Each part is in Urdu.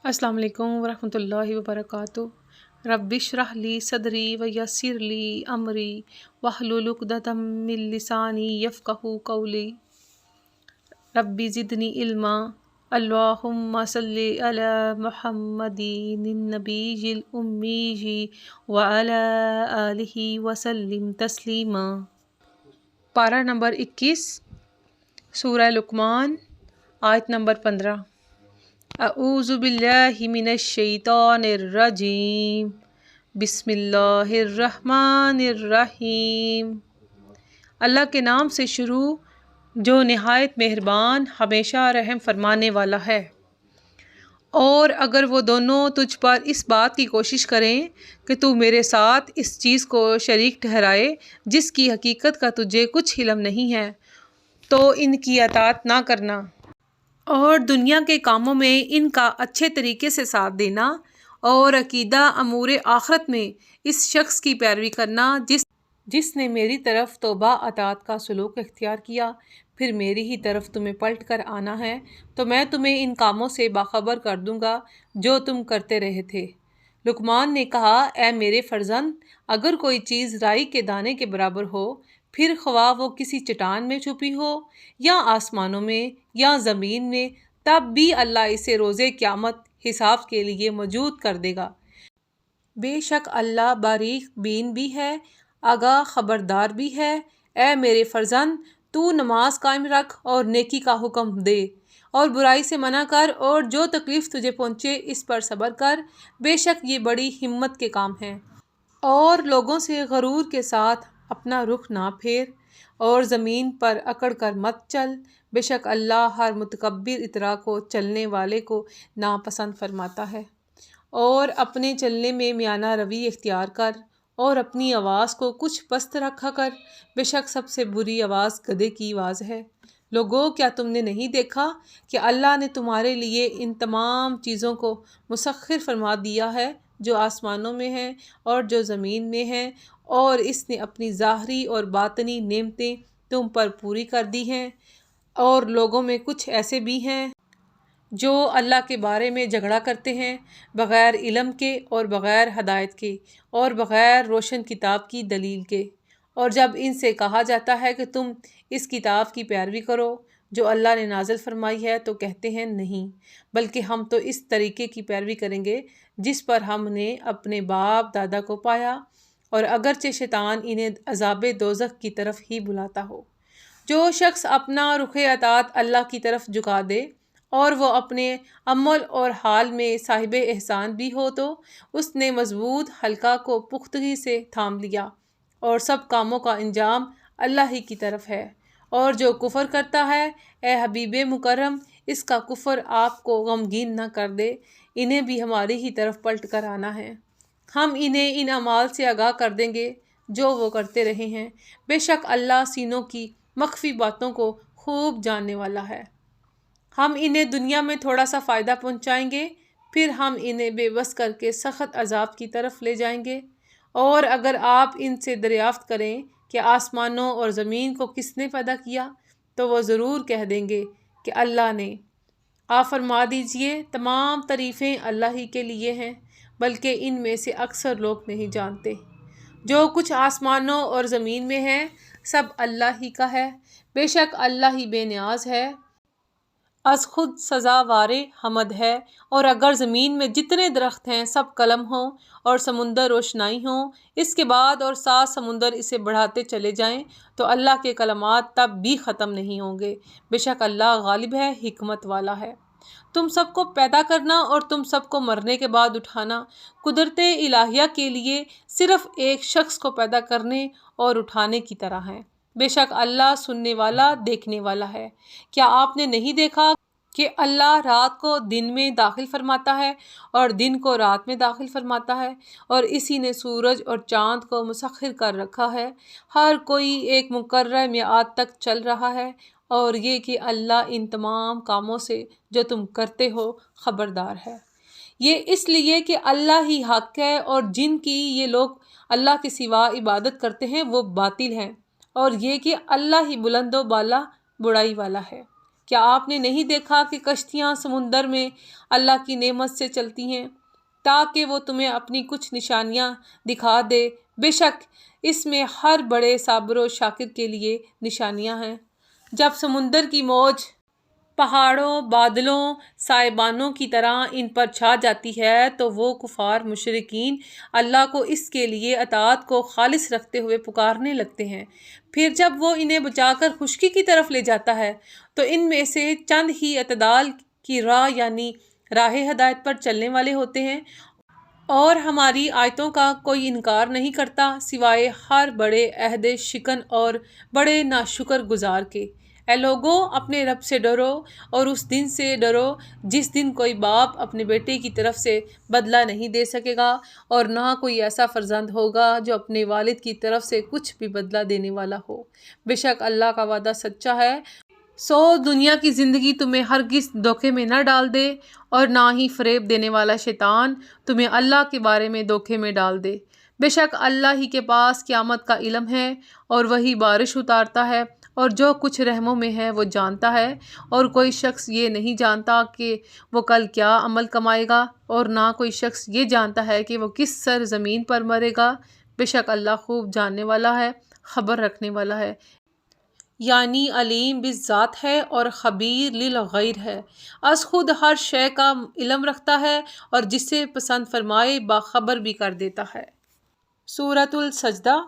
السلام علیکم ورحمۃ اللہ وبرکاتہ۔ رب اشرح لی صدری ویسر لی امری واحلل عقدۃ من لسانی یفقہوا قولی۔ رب زدنی علما۔ اللہم صلی علی محمد النبی الامی وعلی آلہ وسلم تسلیما۔ پارہ نمبر 21، سورہ لقمان، آیت نمبر 15۔ اعوذ باللہ من الشیطان الرجیم، بسم اللہ الرحمن الرحیم۔ اللہ کے نام سے شروع جو نہایت مہربان، ہمیشہ رحم فرمانے والا ہے۔ اور اگر وہ دونوں تجھ پر اس بات کی کوشش کریں کہ تو میرے ساتھ اس چیز کو شریک ٹھہرائے جس کی حقیقت کا تجھے کچھ علم نہیں ہے، تو ان کی اطاعت نہ کرنا، اور دنیا کے کاموں میں ان کا اچھے طریقے سے ساتھ دینا، اور عقیدہ امور آخرت میں اس شخص کی پیروی کرنا جس نے میری طرف توبہ اطاعت کا سلوک اختیار کیا، پھر میری ہی طرف تمہیں پلٹ کر آنا ہے تو میں تمہیں ان کاموں سے باخبر کر دوں گا جو تم کرتے رہے تھے۔ لقمان نے کہا، اے میرے فرزند، اگر کوئی چیز رائی کے دانے کے برابر ہو، پھر خواہ وہ کسی چٹان میں چھپی ہو یا آسمانوں میں یا زمین میں، تب بھی اللہ اسے روز قیامت حساب کے لیے موجود کر دے گا۔ بے شک اللہ باریک بین بھی ہے، آگاہ خبردار بھی ہے۔ اے میرے فرزند، تو نماز قائم رکھ اور نیکی کا حکم دے اور برائی سے منع کر، اور جو تکلیف تجھے پہنچے اس پر صبر کر، بے شک یہ بڑی ہمت کے کام ہے۔ اور لوگوں سے غرور کے ساتھ اپنا رخ نہ پھیر، اور زمین پر اکڑ کر مت چل، بے شک اللہ ہر متکبر اطراء کو چلنے والے کو ناپسند فرماتا ہے۔ اور اپنے چلنے میں میانہ روی اختیار کر، اور اپنی آواز کو کچھ پست رکھا کر، بے شک سب سے بری آواز گدھے کی آواز ہے۔ لوگو، کیا تم نے نہیں دیکھا کہ اللہ نے تمہارے لیے ان تمام چیزوں کو مسخر فرما دیا ہے جو آسمانوں میں ہیں اور جو زمین میں ہیں، اور اس نے اپنی ظاہری اور باطنی نعمتیں تم پر پوری کر دی ہیں۔ اور لوگوں میں کچھ ایسے بھی ہیں جو اللہ کے بارے میں جھگڑا کرتے ہیں بغیر علم کے اور بغیر ہدایت کے اور بغیر روشن کتاب کی دلیل کے، اور جب ان سے کہا جاتا ہے کہ تم اس کتاب کی پیروی کرو جو اللہ نے نازل فرمائی ہے، تو کہتے ہیں نہیں، بلکہ ہم تو اس طریقے کی پیروی کریں گے جس پر ہم نے اپنے باپ دادا کو پایا، اور اگرچہ شیطان انہیں عذاب دوزخ کی طرف ہی بلاتا ہو۔ جو شخص اپنا رخ اطاعت اللہ کی طرف جھکا دے اور وہ اپنے عمل اور حال میں صاحب احسان بھی ہو، تو اس نے مضبوط حلقہ کو پختگی سے تھام لیا، اور سب کاموں کا انجام اللہ ہی کی طرف ہے۔ اور جو کفر کرتا ہے، اے حبیب مکرم، اس کا کفر آپ کو غمگین نہ کر دے، انہیں بھی ہماری ہی طرف پلٹ کر آنا ہے۔ ہم انہیں ان اعمال سے آگاہ کر دیں گے جو وہ کرتے رہے ہیں، بے شک اللہ سینوں کی مخفی باتوں کو خوب جاننے والا ہے۔ ہم انہیں دنیا میں تھوڑا سا فائدہ پہنچائیں گے، پھر ہم انہیں بے بس کر کے سخت عذاب کی طرف لے جائیں گے۔ اور اگر آپ ان سے دریافت کریں کہ آسمانوں اور زمین کو کس نے پیدا کیا، تو وہ ضرور کہہ دیں گے کہ اللہ نے۔ آپ فرما دیجئے، تمام تعریفیں اللہ ہی کے لیے ہیں، بلکہ ان میں سے اکثر لوگ نہیں جانتے۔ جو کچھ آسمانوں اور زمین میں ہے سب اللہ ہی کا ہے، بے شک اللہ ہی بے نیاز ہے، از خود سزاوار حمد ہے۔ اور اگر زمین میں جتنے درخت ہیں سب قلم ہوں اور سمندر روشنائی ہوں، اس کے بعد اور 7 سمندر اسے بڑھاتے چلے جائیں، تو اللہ کے کلمات تب بھی ختم نہیں ہوں گے، بے شک اللہ غالب ہے، حکمت والا ہے۔ تم سب کو پیدا کرنا اور تم سب کو مرنے کے بعد اٹھانا قدرت الہیہ کے لیے صرف ایک شخص کو پیدا کرنے اور اٹھانے کی طرح ہے، بے شک اللہ سننے والا، دیکھنے والا ہے۔ کیا آپ نے نہیں دیکھا کہ اللہ رات کو دن میں داخل فرماتا ہے اور دن کو رات میں داخل فرماتا ہے، اور اسی نے سورج اور چاند کو مسخر کر رکھا ہے، ہر کوئی ایک مقررہ میعاد تک چل رہا ہے، اور یہ کہ اللہ ان تمام کاموں سے جو تم کرتے ہو خبردار ہے۔ یہ اس لیے کہ اللہ ہی حق ہے، اور جن کی یہ لوگ اللہ کے سوا عبادت کرتے ہیں وہ باطل ہیں، اور یہ کہ اللہ ہی بلند و بالا بڑائی والا ہے۔ کیا آپ نے نہیں دیکھا کہ کشتیاں سمندر میں اللہ کی نعمت سے چلتی ہیں تاکہ وہ تمہیں اپنی کچھ نشانیاں دکھا دے؟ بے شک اس میں ہر بڑے صابر و شاکر کے لیے نشانیاں ہیں۔ جب سمندر کی موج پہاڑوں، بادلوں، سائبانوں کی طرح ان پر چھا جاتی ہے تو وہ کفار مشرکین اللہ کو اس کے لیے اطاعت کو خالص رکھتے ہوئے پکارنے لگتے ہیں۔ پھر جب وہ انہیں بچا کر خشکی کی طرف لے جاتا ہے تو ان میں سے چند ہی اعتدال کی راہ یعنی راہ ہدایت پر چلنے والے ہوتے ہیں اور ہماری آیتوں کا کوئی انکار نہیں کرتا سوائے ہر بڑے عہد شکن اور بڑے ناشکر گزار کے۔ اے لوگو، اپنے رب سے ڈرو اور اس دن سے ڈرو جس دن کوئی باپ اپنے بیٹے کی طرف سے بدلہ نہیں دے سکے گا اور نہ کوئی ایسا فرزند ہوگا جو اپنے والد کی طرف سے کچھ بھی بدلہ دینے والا ہو۔ بے شک اللہ کا وعدہ سچا ہے۔ سو دنیا کی زندگی تمہیں ہرگز دھوکے میں نہ ڈال دے اور نہ ہی فریب دینے والا شیطان تمہیں اللہ کے بارے میں دھوکے میں ڈال دے۔ بے شک اللہ ہی کے پاس قیامت کا علم ہے اور وہی بارش اتارتا ہے اور جو کچھ رحموں میں ہے وہ جانتا ہے، اور کوئی شخص یہ نہیں جانتا کہ وہ کل کیا عمل کمائے گا اور نہ کوئی شخص یہ جانتا ہے کہ وہ کس سرزمین پر مرے گا۔ بے شک اللہ خوب جاننے والا ہے، خبر رکھنے والا ہے، یعنی علیم بالذات ہے اور خبیر للغیر ہے، از خود ہر شے کا علم رکھتا ہے اور جسے پسند فرمائے باخبر بھی کر دیتا ہے۔ سورۃ السجدہ۔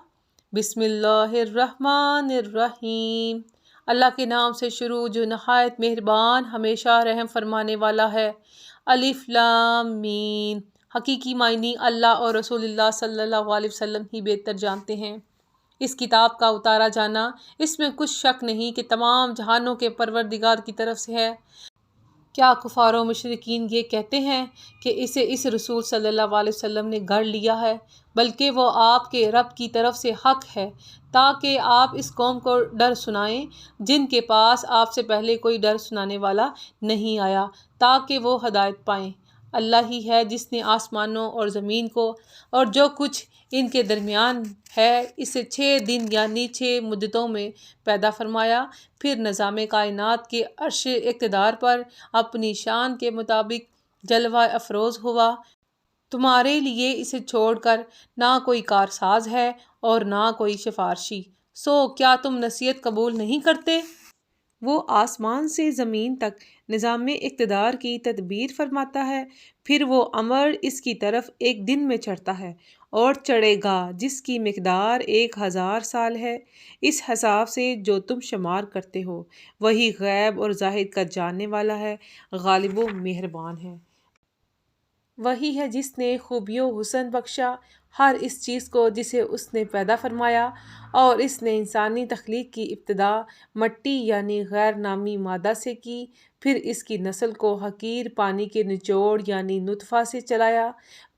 بسم اللہ الرحمن الرحیم۔ اللہ کے نام سے شروع جو نہایت مہربان ہمیشہ رحم فرمانے والا ہے۔ الف لام میم۔ حقیقی معنی اللہ اور رسول اللہ صلی اللہ علیہ وسلم ہی بہتر جانتے ہیں۔ اس کتاب کا اتارا جانا اس میں کچھ شک نہیں کہ تمام جہانوں کے پروردگار کی طرف سے ہے۔ کیا کفار و مشرکین یہ کہتے ہیں کہ اسے اس رسول صلی اللہ علیہ وسلم نے گھڑ لیا ہے، بلکہ وہ آپ کے رب کی طرف سے حق ہے تاکہ آپ اس قوم کو ڈر سنائیں جن کے پاس آپ سے پہلے کوئی ڈر سنانے والا نہیں آیا تاکہ وہ ہدایت پائیں۔ اللہ ہی ہے جس نے آسمانوں اور زمین کو اور جو کچھ ان کے درمیان ہے اسے 6 دن یعنی 6 مدتوں میں پیدا فرمایا، پھر نظام کائنات کے عرش اقتدار پر اپنی شان کے مطابق جلوہ افروز ہوا۔ تمہارے لیے اسے چھوڑ کر نہ کوئی کارساز ہے اور نہ کوئی سفارشی، سو کیا تم نصیحت قبول نہیں کرتے؟ وہ آسمان سے زمین تک نظام اقتدار کی تدبیر فرماتا ہے، پھر وہ امر اس کی طرف ایک دن میں چڑھتا ہے اور چڑھے گا جس کی مقدار 1000 سال ہے، اس حساب سے جو تم شمار کرتے ہو۔ وہی غیب اور ظاہر کا جاننے والا ہے، غالب و مہربان ہے۔ وہی ہے جس نے خوبی و حسن بخشا ہر اس چیز کو جسے اس نے پیدا فرمایا، اور اس نے انسانی تخلیق کی ابتدا مٹی یعنی غیر نامی مادہ سے کی، پھر اس کی نسل کو حقیر پانی کے نچوڑ یعنی نطفہ سے چلایا،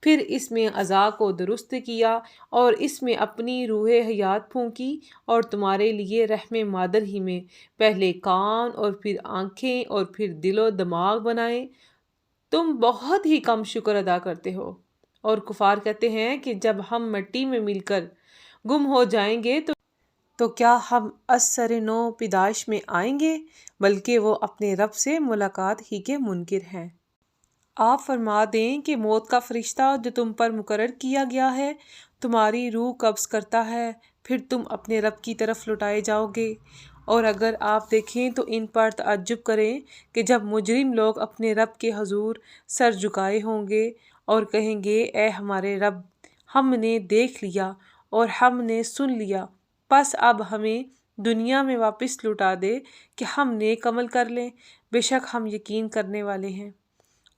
پھر اس میں اعضاء کو درست کیا اور اس میں اپنی روح حیات پھونکی، اور تمہارے لیے رحم مادر ہی میں پہلے کان اور پھر آنکھیں اور پھر دل و دماغ بنائے۔ تم بہت ہی کم شکر ادا کرتے ہو۔ اور کفار کہتے ہیں کہ جب ہم مٹی میں مل کر گم ہو جائیں گے تو کیا ہم از سر نو پیدائش میں آئیں گے؟ بلکہ وہ اپنے رب سے ملاقات ہی کے منکر ہیں۔ آپ فرما دیں کہ موت کا فرشتہ جو تم پر مقرر کیا گیا ہے تمہاری روح قبض کرتا ہے، پھر تم اپنے رب کی طرف لوٹائے جاؤ گے۔ اور اگر آپ دیکھیں تو ان پر تعجب کریں کہ جب مجرم لوگ اپنے رب کے حضور سر جھکائے ہوں گے اور کہیں گے اے ہمارے رب، ہم نے دیکھ لیا اور ہم نے سن لیا، پس اب ہمیں دنیا میں واپس لوٹا دے کہ ہم نیک عمل کر لیں، بے شک ہم یقین کرنے والے ہیں۔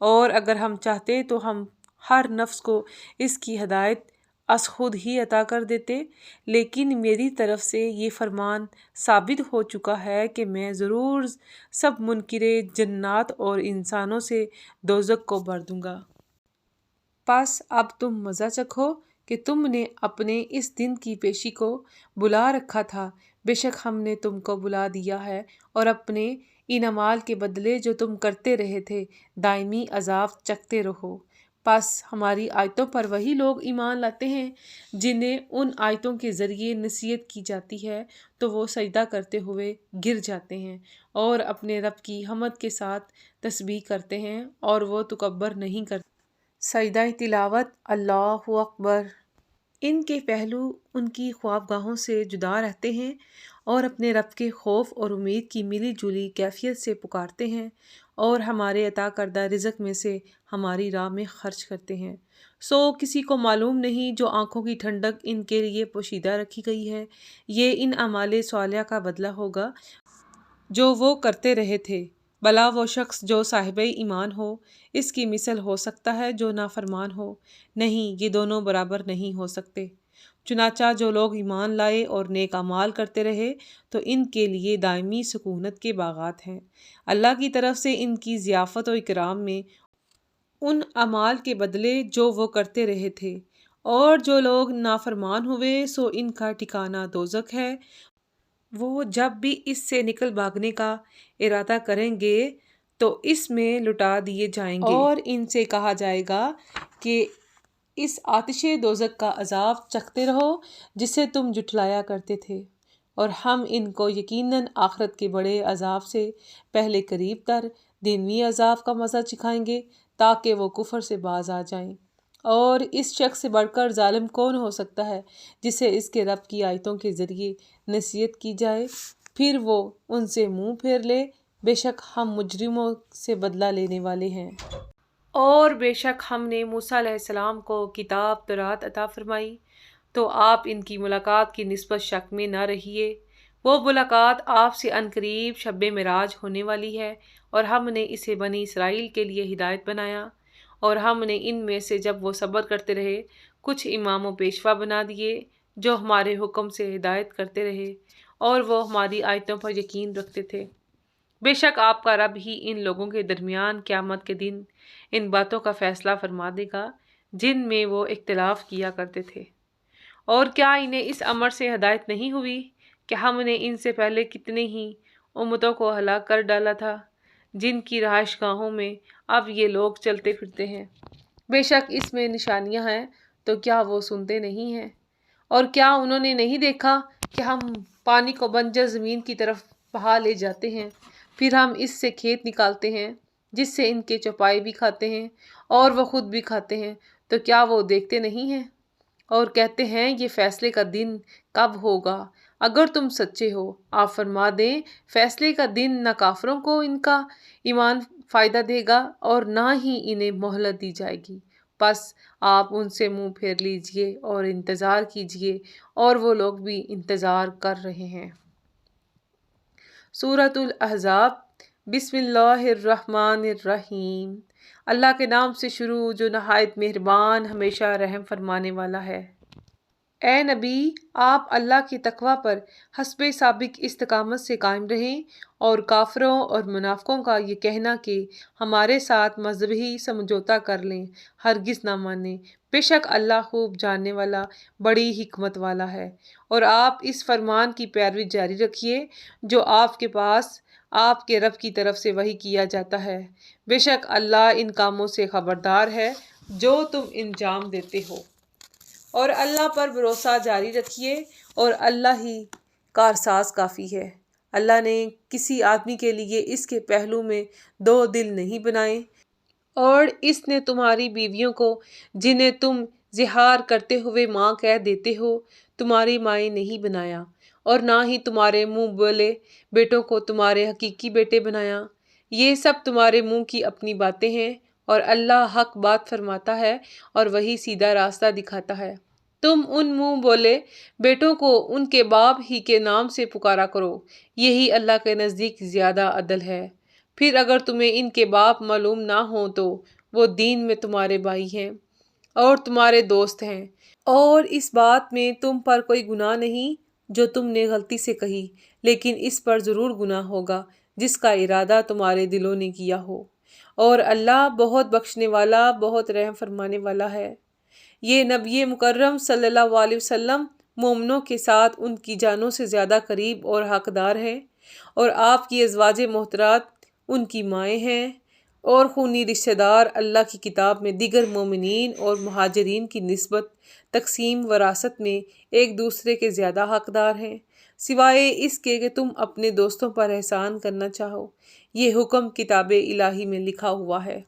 اور اگر ہم چاہتے تو ہم ہر نفس کو اس کی ہدایت از خود ہی عطا کر دیتے، لیکن میری طرف سے یہ فرمان ثابت ہو چکا ہے کہ میں ضرور سب منکر جنات اور انسانوں سے دوزخ کو بھر دوں گا۔ پس اب تم مزہ چکھو کہ تم نے اپنے اس دن کی پیشی کو بلا رکھا تھا، بے شک ہم نے تم کو بلا دیا ہے، اور اپنے ان اعمال کے بدلے جو تم کرتے رہے تھے دائمی عذاب چکھتے رہو۔ پس ہماری آیتوں پر وہی لوگ ایمان لاتے ہیں جنہیں ان آیتوں کے ذریعے نصیحت کی جاتی ہے تو وہ سجدہ کرتے ہوئے گر جاتے ہیں اور اپنے رب کی حمد کے ساتھ تسبیح کرتے ہیں اور وہ تکبر نہیں کرتے۔ سجدہ تلاوت، اللہ اکبر۔ ان کے پہلو ان کی خوابگاہوں سے جدا رہتے ہیں اور اپنے رب کے خوف اور امید کی ملی جلی کیفیت سے پکارتے ہیں اور ہمارے عطا کردہ رزق میں سے ہماری راہ میں خرچ کرتے ہیں۔ سو کسی کو معلوم نہیں جو آنکھوں کی ٹھنڈک ان کے لیے پوشیدہ رکھی گئی ہے، یہ ان اعمال صالحہ کا بدلہ ہوگا جو وہ کرتے رہے تھے۔ بھلا وہ شخص جو صاحب ایمان ہو اس کی مثل ہو سکتا ہے جو نافرمان ہو؟ نہیں، یہ دونوں برابر نہیں ہو سکتے۔ چنانچہ جو لوگ ایمان لائے اور نیک اعمال کرتے رہے تو ان کے لیے دائمی سکونت کے باغات ہیں، اللہ کی طرف سے ان کی ضیافت و اکرام میں ان اعمال کے بدلے جو وہ کرتے رہے تھے۔ اور جو لوگ نافرمان ہوئے سو ان کا ٹھکانہ دوزخ ہے، وہ جب بھی اس سے نکل بھاگنے کا ارادہ کریں گے تو اس میں لٹا دیے جائیں گے اور ان سے کہا جائے گا کہ اس آتش دوزخ کا عذاب چکھتے رہو جسے تم جھٹلایا کرتے تھے، اور ہم ان کو یقیناً آخرت کے بڑے عذاب سے پہلے قریب تر دنوی عذاب کا مزہ چکھائیں گے تاکہ وہ کفر سے باز آ جائیں۔ اور اس شخص سے بڑھ کر ظالم کون ہو سکتا ہے جسے اس کے رب کی آیتوں کے ذریعے نصیحت کی جائے پھر وہ ان سے منہ پھیر لے۔ بے شک ہم مجرموں سے بدلہ لینے والے ہیں۔ اور بے شک ہم نے موسیٰ علیہ السلام کو کتاب تورات عطا فرمائی تو آپ ان کی ملاقات کی نسبت شک میں نہ رہیے۔ وہ ملاقات آپ سے عنقریب شب معراج ہونے والی ہے، اور ہم نے اسے بنی اسرائیل کے لیے ہدایت بنایا، اور ہم نے ان میں سے جب وہ صبر کرتے رہے کچھ امام و پیشوا بنا دیے جو ہمارے حکم سے ہدایت کرتے رہے اور وہ ہماری آیتوں پر یقین رکھتے تھے۔ بے شک آپ کا رب ہی ان لوگوں کے درمیان قیامت کے دن ان باتوں کا فیصلہ فرما دے گا جن میں وہ اختلاف کیا کرتے تھے۔ اور کیا انہیں اس امر سے ہدایت نہیں ہوئی کہ ہم نے ان سے پہلے کتنے ہی امتوں کو ہلاک کر ڈالا تھا جن کی رہائش گاہوں میں اب یہ لوگ چلتے پھرتے ہیں؟ بے شک اس میں نشانیاں ہیں، تو کیا وہ سنتے نہیں ہیں؟ اور کیا انہوں نے نہیں دیکھا کہ ہم پانی کو بنجر زمین کی طرف بہا لے جاتے ہیں، پھر ہم اس سے کھیت نکالتے ہیں جس سے ان کے چوپائے بھی کھاتے ہیں اور وہ خود بھی کھاتے ہیں، تو کیا وہ دیکھتے نہیں ہیں؟ اور کہتے ہیں یہ فیصلے کا دن کب ہوگا؟ اگر تم سچے ہو آپ فرما دیں فیصلے کا دن نہ کافروں کو ان کا ایمان فائدہ دے گا اور نہ ہی انہیں مہلت دی جائے گی، پس آپ ان سے منہ پھیر لیجئے اور انتظار کیجئے، اور وہ لوگ بھی انتظار کر رہے ہیں۔ سورۃ الاحزاب۔ بسم اللہ الرحمن الرحیم۔ اللہ کے نام سے شروع جو نہایت مہربان ہمیشہ رحم فرمانے والا ہے۔ اے نبی، آپ اللہ کے تقوی پر حسب سابق استقامت سے قائم رہیں اور کافروں اور منافقوں کا یہ کہنا کہ ہمارے ساتھ مذہبی سمجھوتا کر لیں ہرگز نہ مانیں۔ بے شک اللہ خوب جاننے والا بڑی حکمت والا ہے۔ اور آپ اس فرمان کی پیروی جاری رکھیے جو آپ کے پاس آپ کے رب کی طرف سے وحی کیا جاتا ہے۔ بے شک اللہ ان کاموں سے خبردار ہے جو تم انجام دیتے ہو۔ اور اللہ پر بھروسہ جاری رکھیے اور اللہ ہی کارساز کافی ہے۔ اللہ نے کسی آدمی کے لیے اس کے پہلو میں دو دل نہیں بنائے، اور اس نے تمہاری بیویوں کو جنہیں تم زہار کرتے ہوئے ماں کہہ دیتے ہو تمہاری مائیں نہیں بنایا، اور نہ ہی تمہارے منہ بولے بیٹوں کو تمہارے حقیقی بیٹے بنایا۔ یہ سب تمہارے منہ کی اپنی باتیں ہیں، اور اللہ حق بات فرماتا ہے اور وہی سیدھا راستہ دکھاتا ہے۔ تم ان منہ بولے بیٹوں کو ان کے باپ ہی کے نام سے پکارا کرو، یہی اللہ کے نزدیک زیادہ عدل ہے۔ پھر اگر تمہیں ان کے باپ معلوم نہ ہوں تو وہ دین میں تمہارے بھائی ہیں اور تمہارے دوست ہیں، اور اس بات میں تم پر کوئی گناہ نہیں جو تم نے غلطی سے کہی، لیکن اس پر ضرور گناہ ہوگا جس کا ارادہ تمہارے دلوں نے کیا ہو، اور اللہ بہت بخشنے والا بہت رحم فرمانے والا ہے۔ یہ نبی مکرم صلی اللہ علیہ وسلم مومنوں کے ساتھ ان کی جانوں سے زیادہ قریب اور حقدار ہیں، اور آپ کی ازواج محترمات ان کی مائیں ہیں، اور خونی رشتہ دار اللہ کی کتاب میں دیگر مومنین اور مہاجرین کی نسبت تقسیم وراثت میں ایک دوسرے کے زیادہ حقدار ہیں، سوائے اس کے کہ تم اپنے دوستوں پر احسان کرنا چاہو۔ یہ حکم کتاب الہی میں لکھا ہوا ہے۔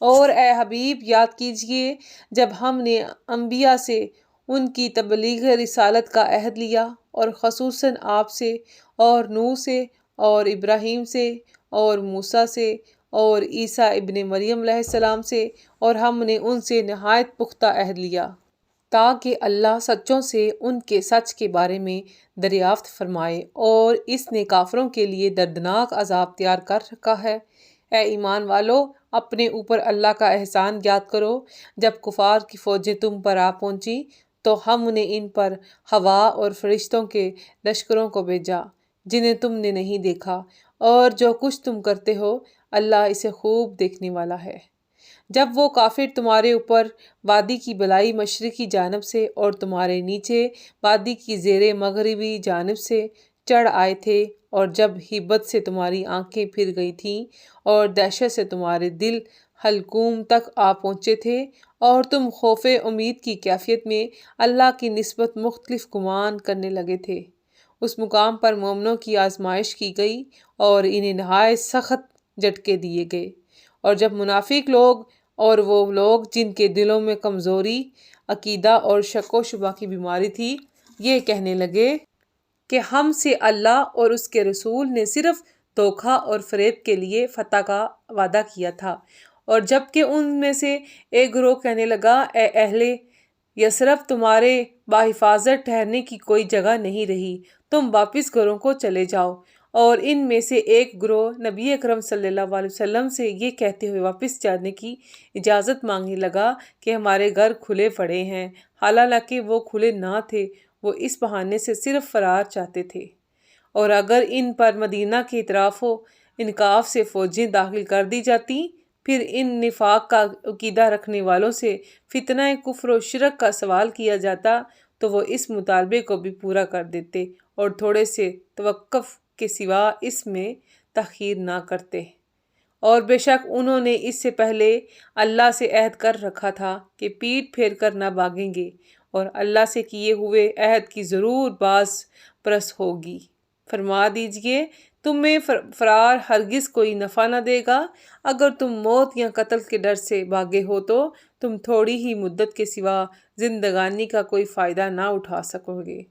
اور اے حبیب، یاد کیجئے جب ہم نے انبیاء سے ان کی تبلیغ رسالت کا عہد لیا، اور خصوصاً آپ سے اور نوح سے اور ابراہیم سے اور موسیٰ سے اور عیسیٰ ابن مریم علیہ السلام سے، اور ہم نے ان سے نہایت پختہ عہد لیا تاکہ اللہ سچوں سے ان کے سچ کے بارے میں دریافت فرمائے، اور اس نے کافروں کے لیے دردناک عذاب تیار کر رکھا ہے۔ اے ایمان والو، اپنے اوپر اللہ کا احسان یاد کرو۔ جب کفار کی فوجیں تم پر آ پہنچیں تو ہم نے ان پر ہوا اور فرشتوں کے لشکروں کو بھیجا جنہیں تم نے نہیں دیکھا، اور جو کچھ تم کرتے ہو اللہ اسے خوب دیکھنے والا ہے۔ جب وہ کافر تمہارے اوپر وادی کی بلائی مشرقی جانب سے اور تمہارے نیچے وادی کی زیر مغربی جانب سے چڑھ آئے تھے، اور جب ہبت سے تمہاری آنکھیں پھر گئی تھیں اور دہشت سے تمہارے دل حلقوم تک آ پہنچے تھے، اور تم خوف امید کی کیفیت میں اللہ کی نسبت مختلف گمان کرنے لگے تھے، اس مقام پر مومنوں کی آزمائش کی گئی اور انہیں نہایت سخت جھٹکے دیے گئے۔ اور جب منافق لوگ اور وہ لوگ جن کے دلوں میں کمزوری عقیدہ اور شک و شبہ کی بیماری تھی، یہ کہنے لگے کہ ہم سے اللہ اور اس کے رسول نے صرف دھوکہ اور فریب کے لیے فتح کا وعدہ کیا تھا، اور جب کہ ان میں سے ایک گروہ کہنے لگا، اے اہل یثرب، تمہارے باحفاظت ٹھہرنے کی کوئی جگہ نہیں رہی، تم واپس گھروں کو چلے جاؤ۔ اور ان میں سے ایک گروہ نبی اکرم صلی اللہ علیہ وسلم سے یہ کہتے ہوئے واپس جانے کی اجازت مانگنے لگا کہ ہمارے گھر کھلے پڑے ہیں، حالانکہ وہ کھلے نہ تھے، وہ اس بہانے سے صرف فرار چاہتے تھے۔ اور اگر ان پر مدینہ کے اطراف و انکاف سے فوجیں داخل کر دی جاتیں، پھر ان نفاق کا عقیدہ رکھنے والوں سے فتنہ کفر و شرک کا سوال کیا جاتا تو وہ اس مطالبے کو بھی پورا کر دیتے اور تھوڑے سے توقف کے سوا اس میں تاخیر نہ کرتے۔ اور بے شک انہوں نے اس سے پہلے اللہ سے عہد کر رکھا تھا کہ پیٹھ پھیر کر نہ بھاگیں گے، اور اللہ سے کیے ہوئے عہد کی ضرور باز پرس ہوگی۔ فرما دیجئے تمہیں فرار ہرگز کوئی نفع نہ دے گا، اگر تم موت یا قتل کے ڈر سے بھاگے ہو تو تم تھوڑی ہی مدت کے سوا زندگانی کا کوئی فائدہ نہ اٹھا سکو گے۔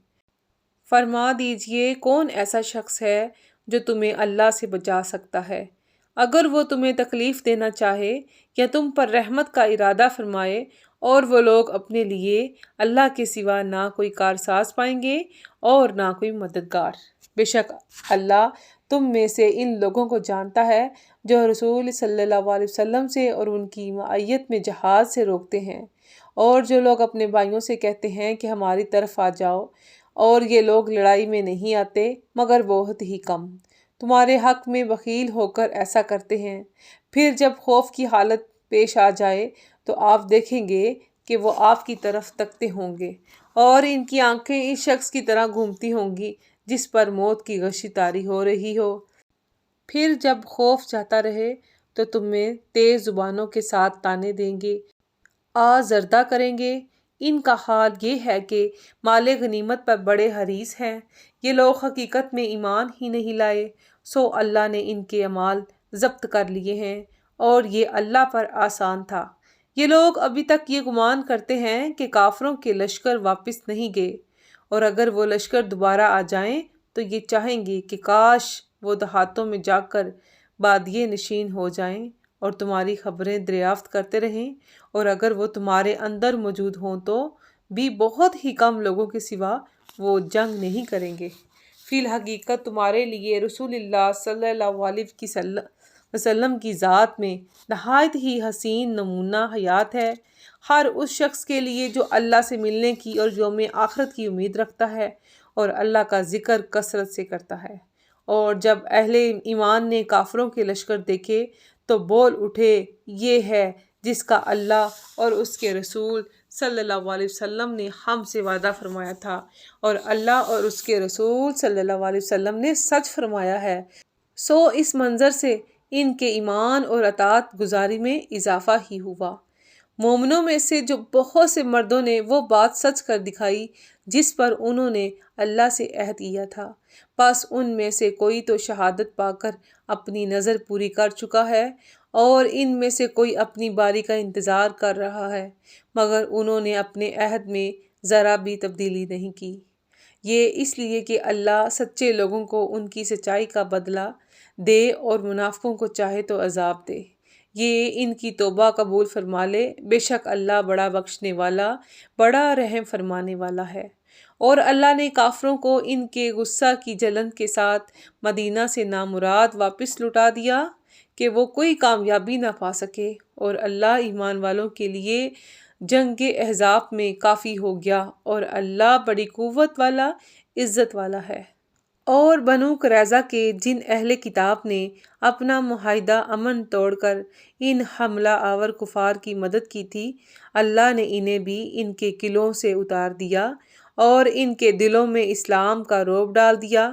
فرما دیجئے کون ایسا شخص ہے جو تمہیں اللہ سے بچا سکتا ہے اگر وہ تمہیں تکلیف دینا چاہے یا تم پر رحمت کا ارادہ فرمائے، اور وہ لوگ اپنے لیے اللہ کے سوا نہ کوئی کارساز پائیں گے اور نہ کوئی مددگار۔ بے شک اللہ تم میں سے ان لوگوں کو جانتا ہے جو رسول صلی اللہ علیہ وسلم سے اور ان کی معیت میں جہاد سے روکتے ہیں، اور جو لوگ اپنے بھائیوں سے کہتے ہیں کہ ہماری طرف آ جاؤ، اور یہ لوگ لڑائی میں نہیں آتے مگر بہت ہی کم، تمہارے حق میں بخیل ہو کر ایسا کرتے ہیں۔ پھر جب خوف کی حالت پیش آ جائے تو آپ دیکھیں گے کہ وہ آپ کی طرف تکتے ہوں گے، اور ان کی آنکھیں اس شخص کی طرح گھومتی ہوں گی جس پر موت کی غشی طاری ہو رہی ہو۔ پھر جب خوف جاتا رہے تو تمہیں تیز زبانوں کے ساتھ طعنے دیں گے، آزردہ کریں گے۔ ان کا حال یہ ہے کہ مال غنیمت پر بڑے حریص ہیں، یہ لوگ حقیقت میں ایمان ہی نہیں لائے، سو اللہ نے ان کے اعمال ضبط کر لیے ہیں، اور یہ اللہ پر آسان تھا۔ یہ لوگ ابھی تک یہ گمان کرتے ہیں کہ کافروں کے لشکر واپس نہیں گئے، اور اگر وہ لشکر دوبارہ آ جائیں تو یہ چاہیں گے کہ کاش وہ دیہاتوں میں جا کر بادیے نشین ہو جائیں اور تمہاری خبریں دریافت کرتے رہیں، اور اگر وہ تمہارے اندر موجود ہوں تو بھی بہت ہی کم لوگوں کے سوا وہ جنگ نہیں کریں گے۔ فی الحقیقت تمہارے لیے رسول اللہ صلی اللہ علیہ وسلم کی ذات میں نہایت ہی حسین نمونہ حیات ہے، ہر اس شخص کے لیے جو اللہ سے ملنے کی اور یوم آخرت کی امید رکھتا ہے اور اللہ کا ذکر کثرت سے کرتا ہے۔ اور جب اہل ایمان نے کافروں کے لشکر دیکھے تو بول اٹھے، یہ ہے جس کا اللہ اور اس کے رسول صلی اللہ علیہ وسلم نے ہم سے وعدہ فرمایا تھا، اور اللہ اور اس کے رسول صلی اللہ علیہ وسلم نے سچ فرمایا ہے۔ سو اس منظر سے ان کے ایمان اور اطاعت گزاری میں اضافہ ہی ہوا۔ مومنوں میں سے جو بہت سے مردوں نے وہ بات سچ کر دکھائی جس پر انہوں نے اللہ سے عہد کیا تھا، بس ان میں سے کوئی تو شہادت پا کر اپنی نظر پوری کر چکا ہے اور ان میں سے کوئی اپنی باری کا انتظار کر رہا ہے، مگر انہوں نے اپنے عہد میں ذرا بھی تبدیلی نہیں کی۔ یہ اس لیے کہ اللہ سچے لوگوں کو ان کی سچائی کا بدلہ دے اور منافقوں کو چاہے تو عذاب دے۔ یہ ان کی توبہ قبول فرما لے، بے شک اللہ بڑا بخشنے والا، بڑا رحم فرمانے والا ہے۔ اور اللہ نے کافروں کو ان کے غصہ کی جلن کے ساتھ مدینہ سے نامراد واپس لوٹا دیا کہ وہ کوئی کامیابی نہ پا سکے، اور اللہ ایمان والوں کے لیے جنگ احزاب میں کافی ہو گیا، اور اللہ بڑی قوت والا، عزت والا ہے۔ اور بنو قریظہ کے جن اہل کتاب نے اپنا معاہدہ امن توڑ کر ان حملہ آور کفار کی مدد کی تھی، اللہ نے انہیں بھی ان کے قلعوں سے اتار دیا اور ان کے دلوں میں اسلام کا رعب ڈال دیا۔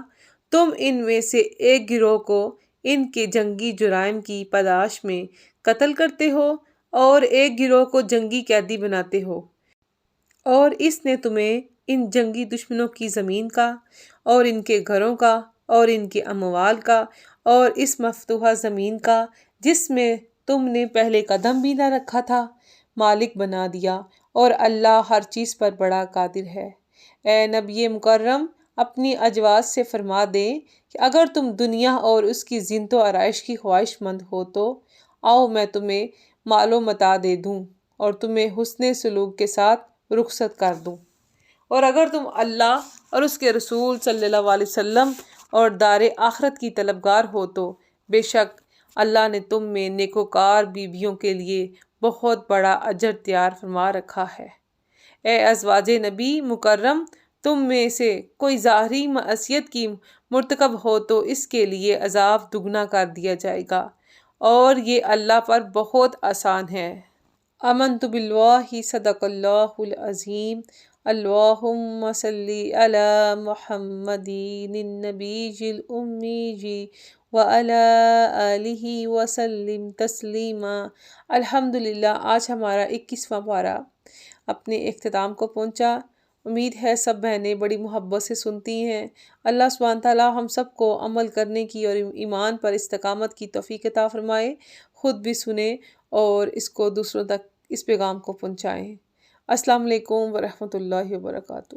تم ان میں سے ایک گروہ کو ان کے جنگی جرائم کی پاداش میں قتل کرتے ہو اور ایک گروہ کو جنگی قیدی بناتے ہو، اور اس نے تمہیں ان جنگی دشمنوں کی زمین کا اور ان کے گھروں کا اور ان کے اموال کا اور اس مفتوحہ زمین کا جس میں تم نے پہلے قدم بھی نہ رکھا تھا مالک بنا دیا، اور اللہ ہر چیز پر بڑا قادر ہے۔ اے نبی مکرم، اپنی ازواج سے فرما دیں کہ اگر تم دنیا اور اس کی زینت و آرائش کی خواہش مند ہو تو آؤ میں تمہیں مال و متاع دے دوں اور تمہیں حسن سلوک کے ساتھ رخصت کر دوں، اور اگر تم اللہ اور اس کے رسول صلی اللہ علیہ وسلم اور دار آخرت کی طلبگار ہو تو بے شک اللہ نے تم میں نیکوکار بیویوں کے لیے بہت بڑا اجر تیار فرما رکھا ہے۔ اے ازواج نبی مکرم، تم میں سے کوئی ظاہری معصیت کی مرتکب ہو تو اس کے لیے عذاب دگنا کر دیا جائے گا، اور یہ اللہ پر بہت آسان ہے۔ آمنت باللہ، صدق اللہ العظیم۔ اللہم صلی علی محمد النبی الأمی وعلی آلہ وسلم تسلیما۔ الحمدللہ، آج ہمارا 21واں پارہ اپنے اختتام کو پہنچا۔ امید ہے سب بہنیں بڑی محبت سے سنتی ہیں۔ اللہ سبحانہ تعالیٰ ہم سب کو عمل کرنے کی اور ایمان پر استقامت کی توفیق عطا فرمائے، خود بھی سنیں اور اس کو دوسروں تک اس پیغام کو پہنچائیں۔ السلام علیکم ورحمۃ اللہ وبرکاتہ۔